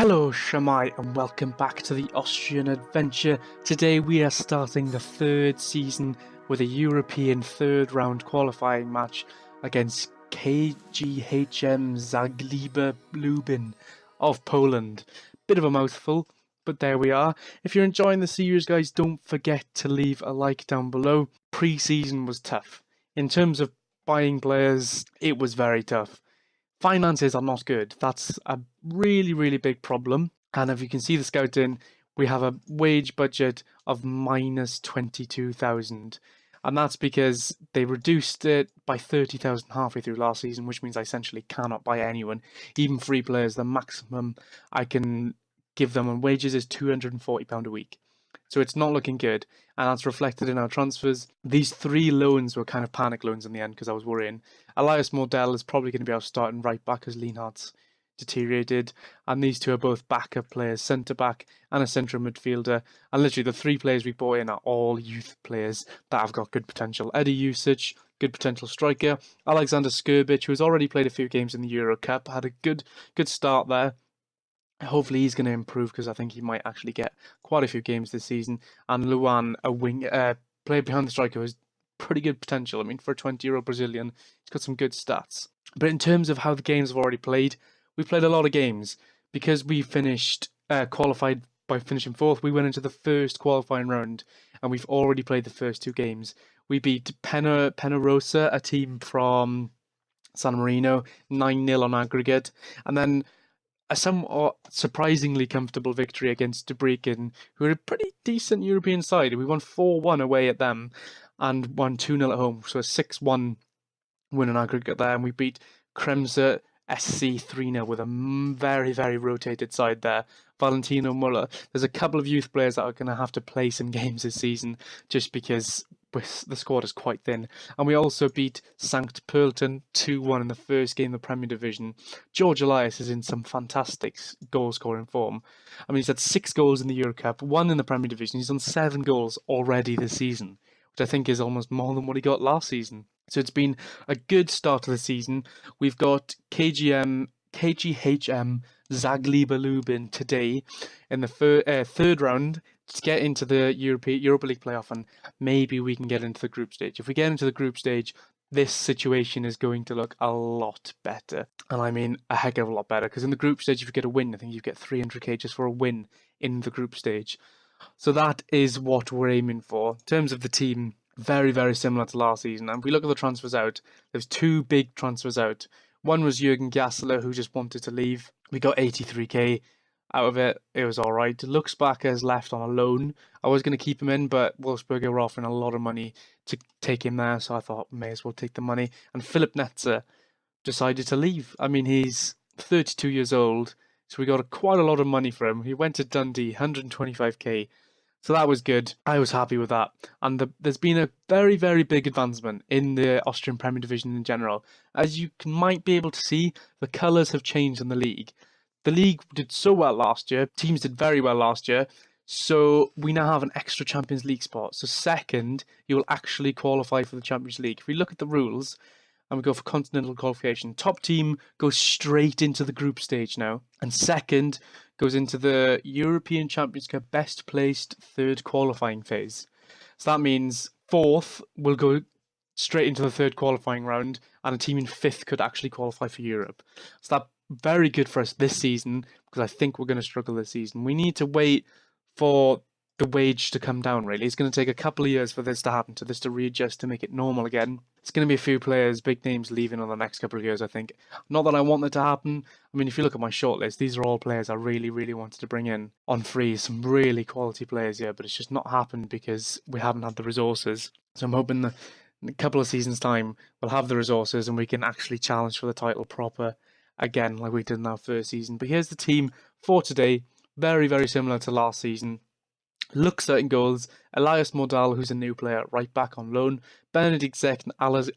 Hello Shamai and welcome back to the Austrian adventure. Today we are starting the third season with a European third round qualifying match against KGHM Zagreb Lubin of Poland. Bit of a mouthful, but there we are. If you're enjoying the series, guys, don't forget to leave a like down below. Pre-season was tough. In terms of buying players, it was very tough. Finances are not good. That's a really big problem. And if you can see the scouting, we have a wage budget of minus 22,000. And that's because they reduced it by 30,000 halfway through last season, which means I essentially cannot buy anyone. Even free players, the maximum I can give them on wages is £240 a week. So it's not looking good, and that's reflected in our transfers. These three loans were kind of panic loans in the end because I was worrying. Elias Mordell is probably going to be our starting right back as Lienhardt's deteriorated, and these two are both backup players, centre back and a central midfielder. And literally the three players we bought in are all youth players that have got good potential. Eddie Usage, good potential striker. Alexander Skrbic, who has already played a few games in the Euro Cup, had a good start there. Hopefully he's going to improve because I think he might actually get quite a few games this season. And Luan, a wing player behind the striker, has pretty good potential. I mean, for a 20-year-old Brazilian, he's got some good stats. But in terms of how the games have already played, we played a lot of games. Because we finished qualified by finishing fourth, we went into the first qualifying round and we've already played the first two games. We beat Penarosa, a team from San Marino, 9-0 on aggregate. And then a somewhat surprisingly comfortable victory against Debrecen, who are a pretty decent European side. We won 4-1 away at them and won 2-0 at home. So a 6-1 win on aggregate there. And we beat Kremser SC 3-0 with a very rotated side there. Valentino Muller. There's a couple of youth players that are going to have to play some games this season just because the squad is quite thin. And we also beat St. Pölten 2-1 in the first game of the Premier Division. George Elias is in some fantastic goal-scoring form. I mean, he's had 6 goals in the Euro Cup, 1 in the Premier Division. He's on 7 goals already this season, which I think is almost more than what he got last season. So it's been a good start to the season. We've got KGHM Zagreb Lubin today in the third round to get into the Europa League playoff, and maybe we can get into the group stage. If we get into the group stage, this situation is going to look a lot better. And I mean a heck of a lot better, because in the group stage, if you get a win, I think you get 300k just for a win in the group stage. So that is what we're aiming for. In terms of the team, very similar to last season. And if we look at the transfers out, there's 2 big transfers out. One was Jürgen Gassler, who just wanted to leave. We got 83k out of it. It was all right. Luxbacher has left on a loan. I was going to keep him in, but Wolfsburg were offering a lot of money to take him there, so I thought may as well take the money. And Philip Netzer decided to leave. I mean, he's 32 years old, so we got quite a lot of money for him. He went to Dundee, 125k. So that was good. I was happy with that. And there's been a very big advancement in the Austrian Premier Division in general. As you might be able to see, the colours have changed in the league. The league did so well last year. Teams did very well last year. So we now have an extra Champions League spot. So second, you will actually qualify for the Champions League. If we look at the rules and we go for continental qualification, top team goes straight into the group stage now. And second goes into the European Champions Cup best placed third qualifying phase. So that means fourth will go straight into the third qualifying round, and a team in fifth could actually qualify for Europe. So that's very good for us this season, because I think we're going to struggle this season. We need to wait for the wage to come down, really. It's going to take a couple of years for this to happen, to this to readjust, to make it normal again. It's going to be a few players, big names, leaving on the next couple of years, I think. Not that I want that to happen. I mean, if you look at my shortlist, these are all players I really wanted to bring in on free. Some really quality players here, but it's just not happened because we haven't had the resources. So I'm hoping that in a couple of seasons' time, we'll have the resources and we can actually challenge for the title proper again, like we did in our first season. But here's the team for today. Very similar to last season. Luxer in goals, Elias Mordell, who's a new player, right back on loan, Benedikt Zek and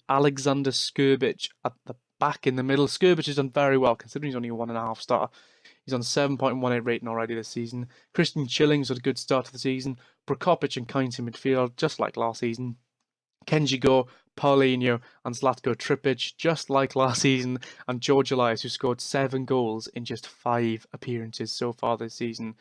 Alexander Skrbic at the back in the middle. Skrbic has done very well, considering he's only a 1.5 star. He's on 7.18 rating already this season. Christian Schilling's had a good start to the season. Prokopic and Kainz in midfield, just like last season. Kenji Go, Paulinho and Zlatko Tripic, just like last season, and George Elias, who scored 7 goals in just 5 appearances so far this season.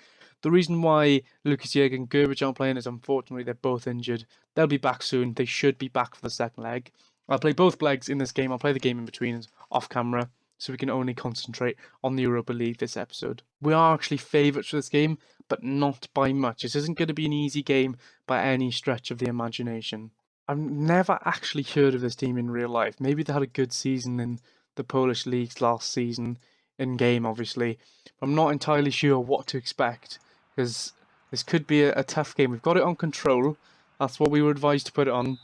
The reason why Lucas Jürgen and Gerbic aren't playing is unfortunately they're both injured. They'll be back soon. They should be back for the second leg. I'll play both legs in this game. I'll play the game in between off camera, so we can only concentrate on the Europa League this episode. We are actually favourites for this game, but not by much. This isn't going to be an easy game by any stretch of the imagination. I've never actually heard of this team in real life. Maybe they had a good season in the Polish leagues last season, in game obviously. I'm not entirely sure what to expect, because this could be a tough game. We've got it on control. That's what we were advised to put it on.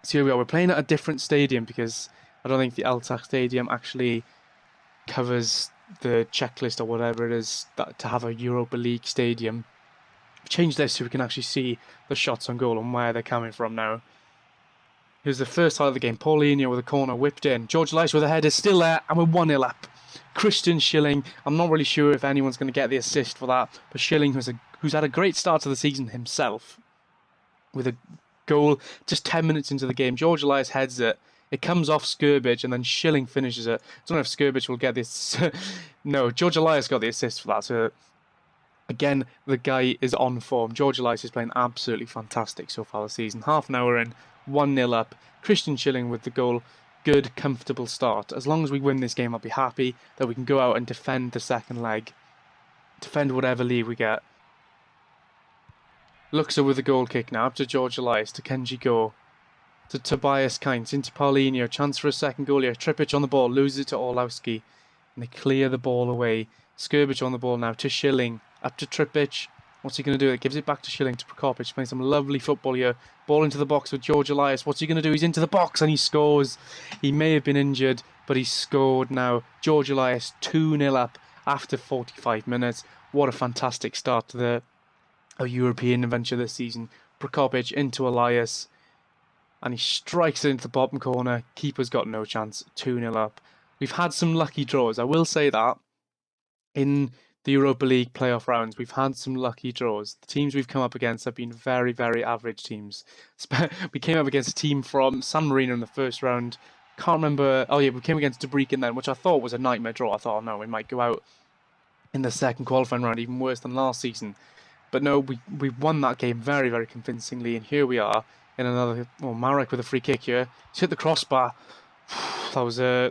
So here we are. We're playing at a different stadium because I don't think the Altach stadium actually covers the checklist or whatever it is to have a Europa League stadium. I've changed this so we can actually see the shots on goal and where they're coming from now. Here's the first highlight of the game. Paulinho with a corner whipped in. George Elias with a header still there, and we're 1-0 up. Christian Schilling, I'm not really sure if anyone's going to get the assist for that, but Schilling, who's had a great start to the season himself, with a goal just 10 minutes into the game. George Elias heads it. It comes off Skirbic, and then Schilling finishes it. I don't know if Skirbic will get this. No, George Elias got the assist for that. So again, the guy is on form. George Elias is playing absolutely fantastic so far this season. Half an hour in, 1-0 up. Christian Schilling with the goal. Good, comfortable start. As long as we win this game, I'll be happy that we can go out and defend the second leg. Defend whatever lead we get. Luxa with the goal kick now. Up to George Elias, to Kenji Go. To Tobias Kainz, into Paulinho. Chance for a second goal here. Tripic on the ball, loses it to Orlowski. And they clear the ball away. Skirbic on the ball now, to Schilling. Up to Tripic. What's he going to do? It gives it back to Schilling, to Prokopic, playing some lovely football here. Ball into the box with George Elias. What's he going to do? He's into the box and he scores. He may have been injured, but he scored now. George Elias 2-0 up after 45 minutes. What a fantastic start to a European adventure this season. Prokopic into Elias, and he strikes it into the bottom corner. Keeper's got no chance. 2-0 up. We've had some lucky draws. I will say that. In the Europa League playoff rounds, we've had some lucky draws. The teams we've come up against have been very, very average teams. We came up against a team from San Marino in the first round. Can't remember. Oh yeah, we came against Debrecen then, which I thought was a nightmare draw. I thought, oh no, we might go out in the second qualifying round even worse than last season. But no, we won that game very, very convincingly. And here we are in another. Well, Marek with a free kick here. He's hit the crossbar. That was a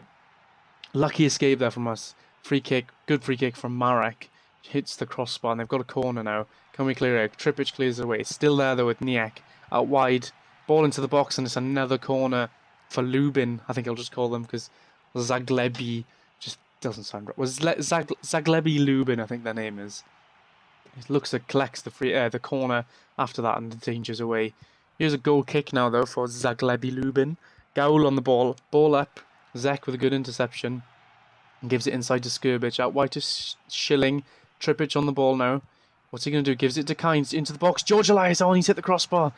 lucky escape there from us. Free kick, good free kick from Marek. Hits the crossbar, and they've got a corner now. Can we clear it? Tripic clears it away. It's still there though with Niek. Out wide. Ball into the box, and it's another corner for Lubin. I think I'll just call them because Zaglebi just doesn't sound right. Was Zaglebi Lubin, I think their name is. It looks like collects the corner after that, and the danger's away. Here's a goal kick now though for Zaglebi Lubin. Gaul on the ball. Ball up. Zek with a good interception. And gives it inside to Skirbic. Out wide to Schilling. Tripic on the ball now. What's he going to do? Gives it to Kainz into the box. George Elias. Oh, he's hit the crossbar.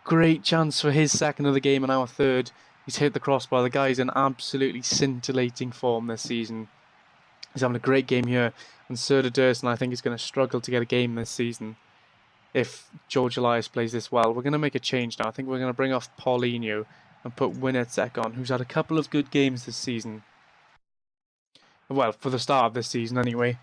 Great chance for his second of the game and our third. He's hit the crossbar. The guy's in absolutely scintillating form this season. He's having a great game here. And Serda Dursun, I think, is going to struggle to get a game this season if George Elias plays this well. We're going to make a change now. I think we're going to bring off Paulinho and put Winnicek on, who's had a couple of good games this season. Well, for the start of this season anyway.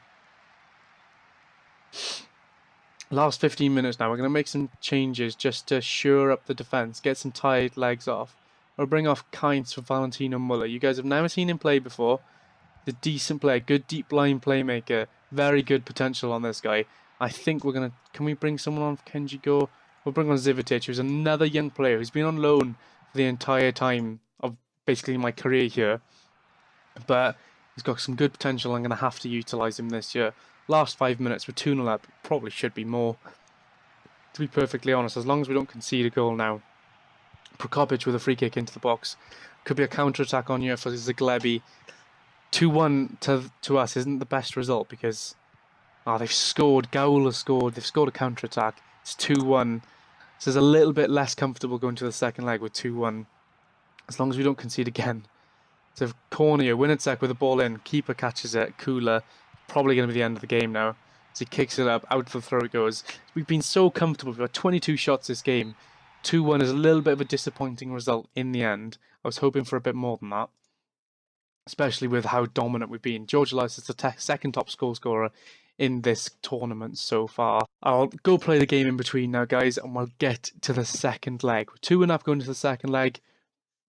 Last 15 minutes now. We're going to make some changes just to shore up the defence. Get some tired legs off. We'll bring off Kainz for Valentino Muller. You guys have never seen him play before. The decent player. Good deep line playmaker. Very good potential on this guy. I think we're going to... Can we bring someone on for Kenji Go? We'll bring on Zivitic, who's another young player who's been on loan for the entire time of basically my career here. But he's got some good potential. I'm going to have to utilise him this year. Last 5 minutes, we're 2-0 up. Probably should be more. To be perfectly honest, as long as we don't concede a goal now. Prokopic with a free kick into the box. Could be a counter-attack on here for Zaglebi. 2-1 to us isn't the best result because they've scored. Gaul has scored. They've scored a counter-attack. It's 2-1. So it's a little bit less comfortable going to the second leg with 2-1. As long as we don't concede again. So corner here. Winnicek with the ball in. Keeper catches it. Kula. Probably going to be the end of the game now. As he kicks it up. Out for the throw it goes. We've been so comfortable. We've got 22 shots this game. 2-1 is a little bit of a disappointing result in the end. I was hoping for a bit more than that, especially with how dominant we've been. George Elias is the second top scorer in this tournament so far. I'll go play the game in between now, guys, and we'll get to the second leg. We're 2-0 going to the second leg.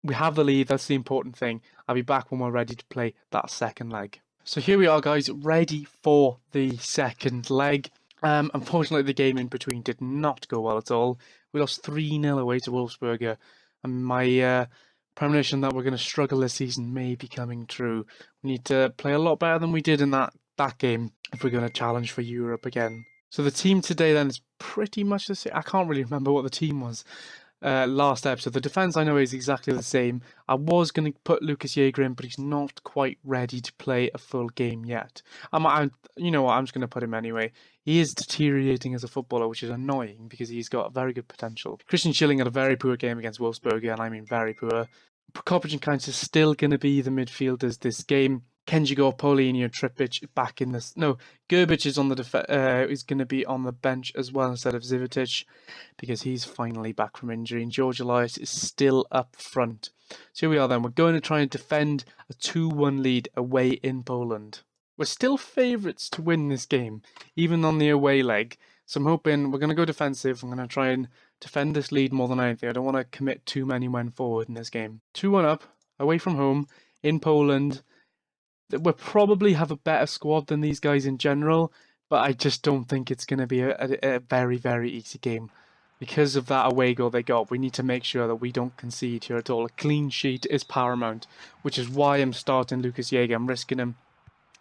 We have the lead, that's the important thing. I'll be back when we're ready to play that second leg. So here we are, guys, ready for the second leg. Unfortunately, the game in between did not go well at all. We lost 3-0 away to Wolfsberger, and my premonition that we're going to struggle this season may be coming true. We need to play a lot better than we did in that game if we're going to challenge for Europe again. So the team today then is pretty much the same. I can't really remember what the team was last episode. The defence I know is exactly the same. I was going to put Lucas Jäger in, but he's not quite ready to play a full game yet. You know what, I'm just going to put him anyway. He is deteriorating as a footballer, which is annoying because he's got very good potential. Christian Schilling had a very poor game against Wolfsberger, and I mean very poor. Prokopic and Kainz is still going to be the midfielders this game. Kenjigo, Paulinho, Trippic back in this. No, Gerbic is on the is going to be on the bench as well instead of Zivitic because he's finally back from injury. And George Elias is still up front. So here we are then. We're going to try and defend a 2-1 lead away in Poland. We're still favourites to win this game, even on the away leg. So I'm hoping we're going to go defensive. I'm going to try and defend this lead more than anything. I don't want to commit too many men forward in this game. 2-1 up, away from home, in Poland. We'll probably have a better squad than these guys in general, but I just don't think it's going to be a very, very easy game. Because of that away goal they got, we need to make sure that we don't concede here at all. A clean sheet is paramount, which is why I'm starting Lucas Jäger. I'm risking him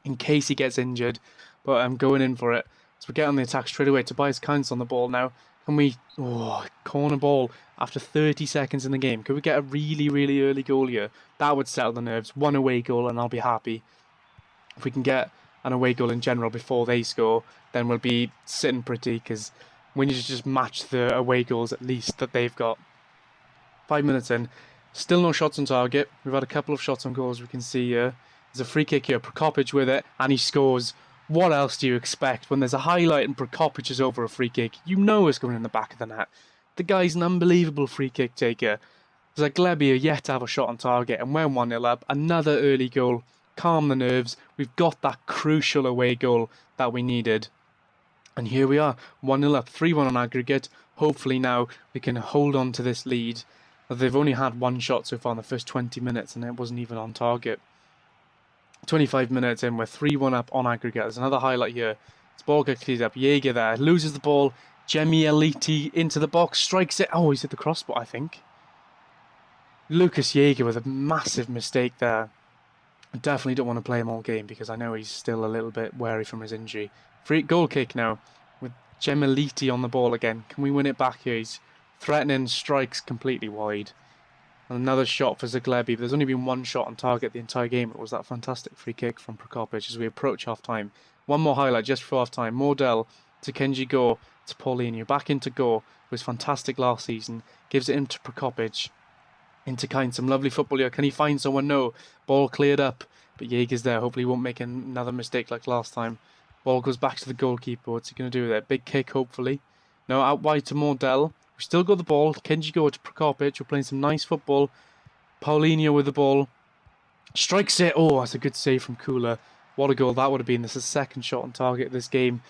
in case he gets injured, but I'm going in for it. So we get on the attack straight away. Tobias Kainz on the ball now. Can we... Oh, corner ball after 30 seconds in the game. Could we get a really, really early goal here? That would settle the nerves. One away goal and I'll be happy. If we can get an away goal in general before they score, then we'll be sitting pretty, because we need to just match the away goals at least that they've got. 5 minutes in. Still no shots on target. We've had a couple of shots on goals we can see here. There's a free kick here. Prokopic with it, and he scores. What else do you expect when there's a highlight and Prokopic is over a free kick? You know it's going in the back of the net. The guy's an unbelievable free kick taker. Zaglebi yet to have a shot on target, and we're 1-0 up. Another early goal. Calm the nerves. We've got that crucial away goal that we needed. And here we are, 1-0 up, 3-1 on aggregate. Hopefully now we can hold on to this lead. They've only had one shot so far in the first 20 minutes, and it wasn't even on target. 25 minutes in, we're 3-1 up on aggregate. There's another highlight here. This ball gets cleared up. Jäger there, loses the ball. Jemieliti into the box, strikes it. Oh, he's hit the crossbar, I think. Lucas Jäger with a massive mistake there. I definitely don't want to play him all game because I know he's still a little bit wary from his injury. Free goal kick now with Jemieliti on the ball again. Can we win it back here? He's threatening, strikes completely wide. And another shot for Zaglebi. There's only been one shot on target the entire game. It was that fantastic free kick from Prokopic as we approach half-time. One more highlight just before half-time. Mordell to Kenji Go to Paulinho. Back into Go, who was fantastic last season. Gives it into Prokopic. Into Kainz. Some lovely football here. Can he find someone? No. Ball cleared up. But Jäger's there. Hopefully he won't make another mistake like last time. Ball goes back to the goalkeeper. What's he going to do with it? Big kick, hopefully. No, out wide to Mordell. We still got the ball. Kenji Go to Prokopic. We're playing some nice football. Paulinho with the ball. Strikes it. Oh, that's a good save from Kula. What a goal that would have been. This is the second shot on target this game.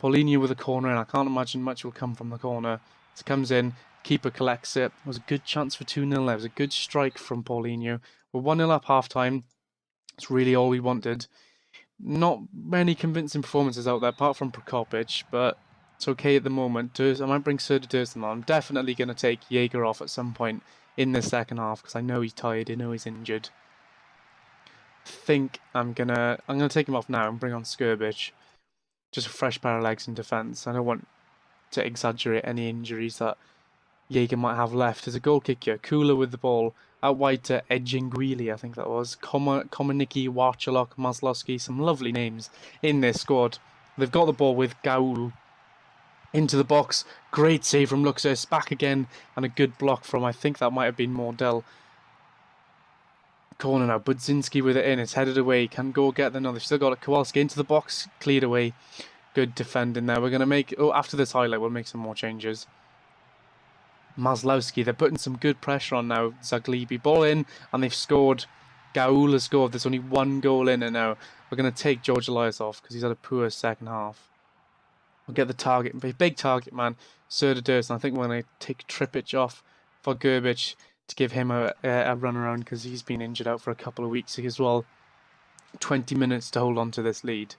Paulinho with a corner, and I can't imagine much will come from the corner. It comes in. Keeper collects it. It was a good chance for 2-0 there. It was a good strike from Paulinho. We're 1-0 up half-time. It's really all we wanted. Not many convincing performances out there, apart from Prokopic, but it's okay at the moment. I might bring Serda Dursun on. I'm definitely going to take Jäger off at some point in the second half, because I know he's tired, I know he's injured. I think I'm gonna take him off now and bring on Skirbic. Just a fresh pair of legs in defence. I don't want to exaggerate any injuries that Jäger might have left. There's a goal kick here. Kula with the ball. Out wide to Edjinguili, I think that was. Komaniki, Warchalok, Maslowski. Some lovely names in this squad. They've got the ball with Gaul. Into the box. Great save from Luxus. Back again. And a good block from, I think that might have been Mordell. Corner now. Budzinski with it in. It's headed away. Can go get the... No, they've still got it. Kowalski into the box. Cleared away. Good defending there. We're going to make... Oh, after this highlight, we'll make some more changes. Maslowski. They're putting some good pressure on now. Zaglibi ball in, and they've scored. Gaul has scored. There's only one goal in, and now we're going to take George Elias off because he's had a poor second half. We'll get the target, big target man, Serda Durst, and I think we're going to take Trippic off for Gerbic to give him a run around because he's been injured out for a couple of weeks as well. 20 minutes to hold on to this lead.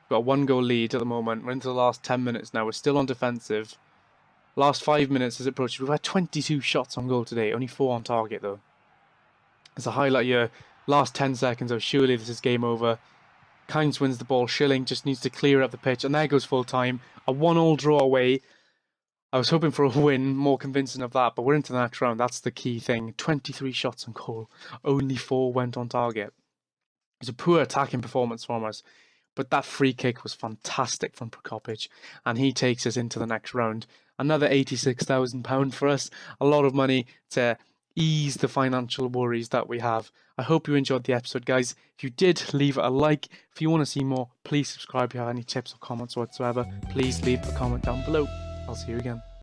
We've got a 1-goal lead at the moment. We're into the last 10 minutes now. We're still on defensive. Last 5 minutes as it approaches. We've had 22 shots on goal today. Only 4 on target though. There's a highlight here. Last 10 seconds though. Surely this is game over. Kynes wins the ball. Schilling just needs to clear up the pitch. And there goes full time. A 1-1 draw away. I was hoping for a win. More convincing of that. But we're into the next round. That's the key thing. 23 shots on goal. Only 4 went on target. It was a poor attacking performance from us. But that free kick was fantastic from Prokopic. And he takes us into the next round. Another £86,000 for us. A lot of money to ease the financial worries that we have. I hope you enjoyed the episode, guys. If you did, leave it a like. If you want to see more, please subscribe. If you have any tips or comments whatsoever, please leave a comment down below. I'll see you again.